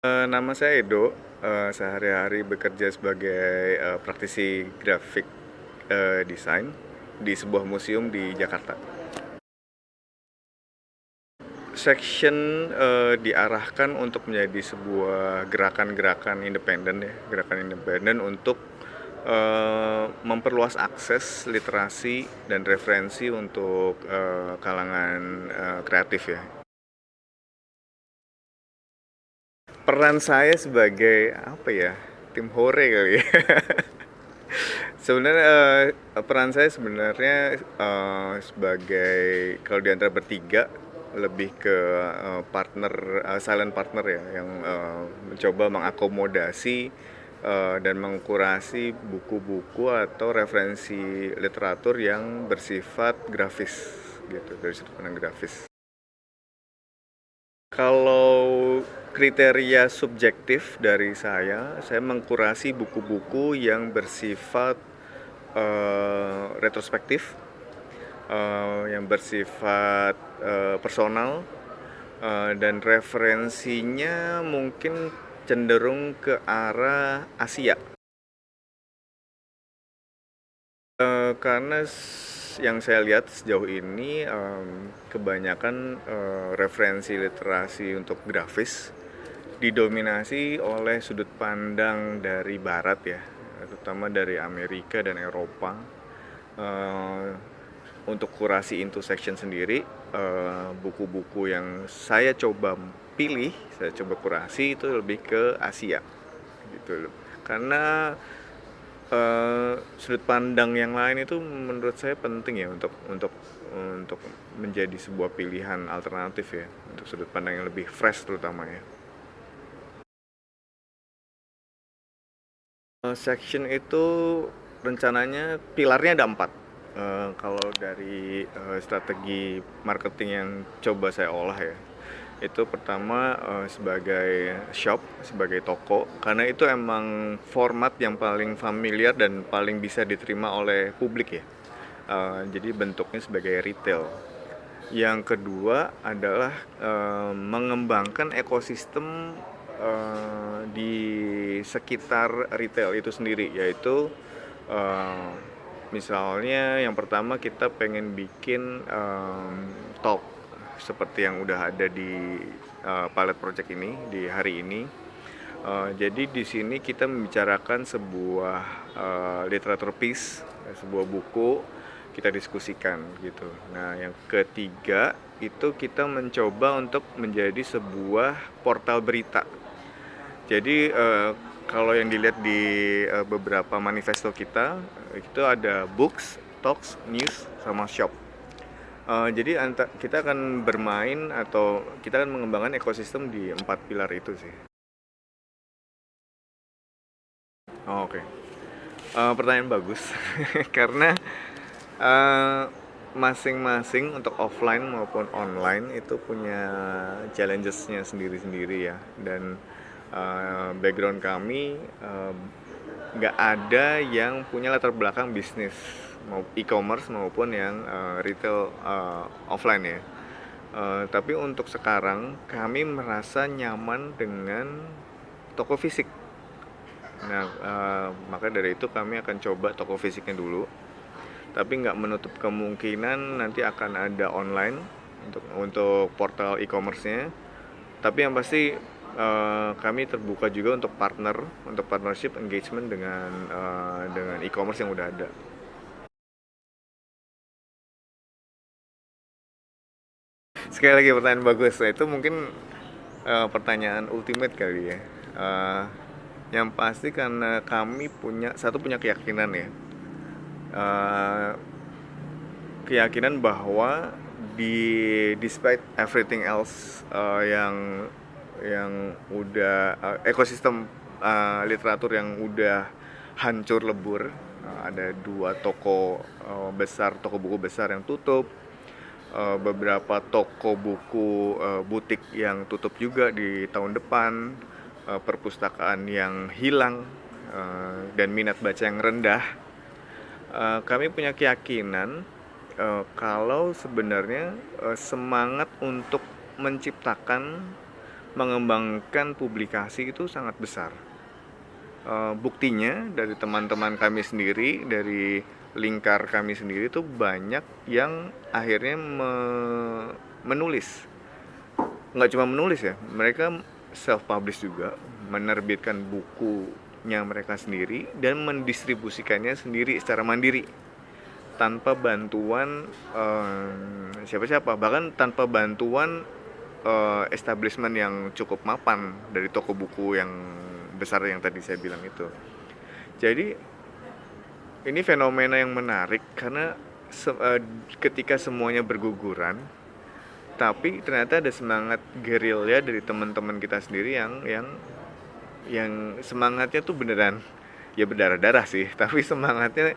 Nama saya Edo, sehari-hari bekerja sebagai praktisi grafik desain di sebuah museum di Jakarta. Section diarahkan untuk menjadi sebuah gerakan-gerakan independen ya, gerakan independen untuk memperluas akses literasi dan referensi untuk kalangan kreatif ya. Peran saya sebagai apa ya, tim hore kali ya. Sebenarnya peran saya sebenarnya sebagai, kalau di antara bertiga, lebih ke partner, silent partner ya, yang mencoba mengakomodasi dan mengkurasi buku-buku atau referensi literatur yang bersifat grafis gitu, dari sudut pandang grafis. Kalau kriteria subjektif dari saya mengkurasi buku-buku yang bersifat retrospektif, yang bersifat personal, dan referensinya mungkin cenderung ke arah Asia. Karena yang saya lihat sejauh ini kebanyakan referensi literasi untuk grafis didominasi oleh sudut pandang dari Barat ya, terutama dari Amerika dan Eropa. Untuk kurasi intersection sendiri, buku-buku yang saya coba pilih, saya coba kurasi itu lebih ke Asia gitu loh. Karena sudut pandang yang lain itu menurut saya penting ya untuk menjadi sebuah pilihan alternatif ya, untuk sudut pandang yang lebih fresh terutama ya. Section itu rencananya pilarnya ada 4. Kalau dari strategi marketing yang coba saya olah ya, itu pertama sebagai shop, sebagai toko, karena itu emang format yang paling familiar dan paling bisa diterima oleh publik ya. Jadi bentuknya sebagai retail. Yang kedua adalah mengembangkan ekosistem di sekitar retail itu sendiri, yaitu misalnya yang pertama kita pengen bikin talk seperti yang udah ada di Pilot Project ini di hari ini. Jadi di sini kita membicarakan sebuah literatur piece, sebuah buku, kita diskusikan gitu. Nah, yang ketiga itu kita mencoba untuk menjadi sebuah portal berita. Jadi kalau yang dilihat di beberapa manifesto kita, itu ada books, talks, news, sama shop. Jadi kita akan bermain atau kita akan mengembangkan ekosistem di 4 pilar itu sih. Oh, oke. Pertanyaan bagus. Karena uh, masing-masing untuk offline maupun online itu punya challenges-nya sendiri-sendiri ya. Dan background kami nggak ada yang punya latar belakang bisnis, mau e-commerce maupun yang retail offline ya. Tapi untuk sekarang kami merasa nyaman dengan toko fisik. Nah, maka dari itu kami akan coba toko fisiknya dulu, tapi nggak menutup kemungkinan nanti akan ada online untuk portal e-commerce-nya. Tapi yang pasti kami terbuka juga untuk partnership engagement dengan e-commerce yang udah ada. Sekali lagi pertanyaan bagus. Nah, itu mungkin pertanyaan ultimate kali ya. Uh, yang pasti karena kami punya keyakinan ya, uh, keyakinan bahwa despite everything else yang udah ekosistem literatur yang udah hancur lebur, ada 2 toko buku besar yang tutup, beberapa toko buku butik yang tutup juga di tahun depan, perpustakaan yang hilang, dan minat baca yang rendah. Kami punya keyakinan kalau sebenarnya semangat untuk mengembangkan publikasi itu sangat besar. Buktinya dari teman-teman kami sendiri, dari lingkar kami sendiri itu banyak yang akhirnya menulis. Nggak cuma menulis ya, mereka self-publish juga, menerbitkan bukunya mereka sendiri dan mendistribusikannya sendiri secara mandiri tanpa bantuan siapa-siapa, bahkan tanpa bantuan establishment yang cukup mapan dari toko buku yang besar yang tadi saya bilang itu. Jadi ini fenomena yang menarik karena ketika semuanya berguguran, tapi ternyata ada semangat gerilya dari teman-teman kita sendiri yang semangatnya tuh beneran ya berdarah-darah sih, tapi semangatnya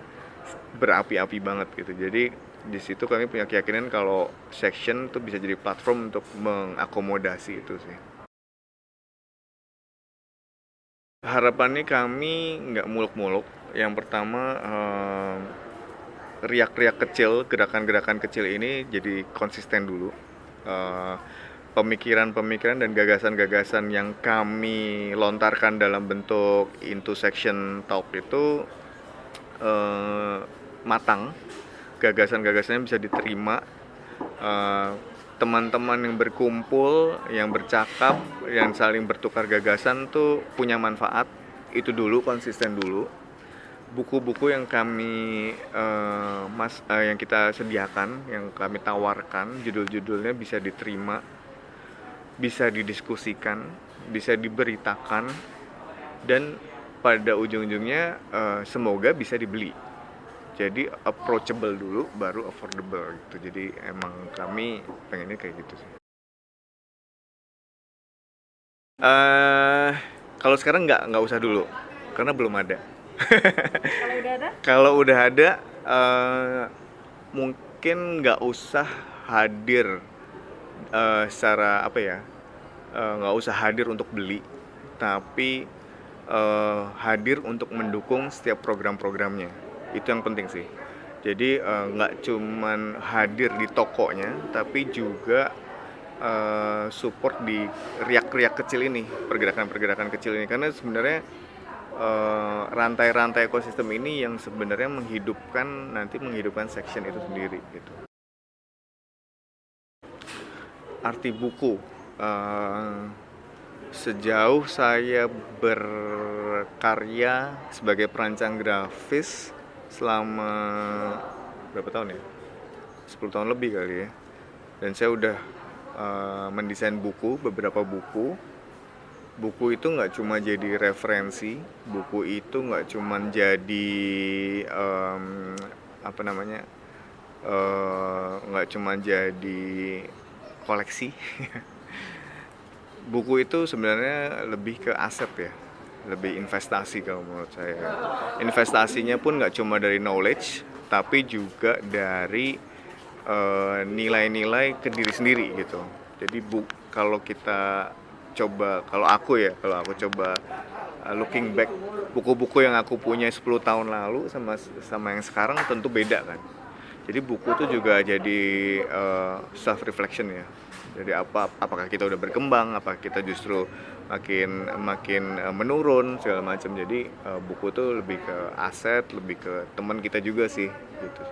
berapi-api banget gitu. Jadi di situ kami punya keyakinan kalau section tuh bisa jadi platform untuk mengakomodasi itu sih. Harapannya kami nggak muluk-muluk. Yang pertama riak-riak kecil, gerakan-gerakan kecil ini jadi konsisten dulu. Pemikiran-pemikiran dan gagasan-gagasan yang kami lontarkan dalam bentuk into section talk itu matang, gagasan-gagasannya bisa diterima, teman-teman yang berkumpul, yang bercakap, yang saling bertukar gagasan tuh punya manfaat. Itu dulu, konsisten dulu. Buku-buku yang kami yang kita sediakan, yang kami tawarkan, judul-judulnya bisa diterima, bisa didiskusikan, bisa diberitakan, dan pada ujung-ujungnya semoga bisa dibeli. Jadi approachable dulu, baru affordable gitu. Jadi emang kami pengennya kayak gitu sih. Kalau sekarang nggak usah dulu, karena belum ada. Kalau udah ada? Kalau udah ada, mungkin nggak usah hadir secara apa ya, nggak usah hadir untuk beli, tapi hadir untuk mendukung setiap program-programnya. Itu yang penting sih. Jadi nggak cuman hadir di tokonya, tapi juga support di riak-riak kecil ini, pergerakan-pergerakan kecil ini, karena sebenarnya rantai-rantai ekosistem ini yang sebenarnya menghidupkan section itu sendiri gitu. Arti buku, sejauh saya berkarya sebagai perancang grafis selama berapa tahun ya? 10 tahun lebih kali ya. Dan saya udah mendesain beberapa buku. Buku itu nggak cuma jadi referensi, buku itu nggak cuma jadi nggak cuma jadi koleksi. Buku itu sebenarnya lebih ke aset ya, lebih investasi kalau menurut saya. Investasinya pun nggak cuma dari knowledge, tapi juga dari nilai-nilai ke diri sendiri gitu. Jadi kalau aku coba looking back, buku-buku yang aku punya 10 tahun lalu sama yang sekarang tentu beda kan. Jadi buku itu juga jadi self reflection ya. Jadi apakah kita udah berkembang, apakah kita justru makin menurun segala macam. Jadi buku itu lebih ke aset, lebih ke teman kita juga sih gitu.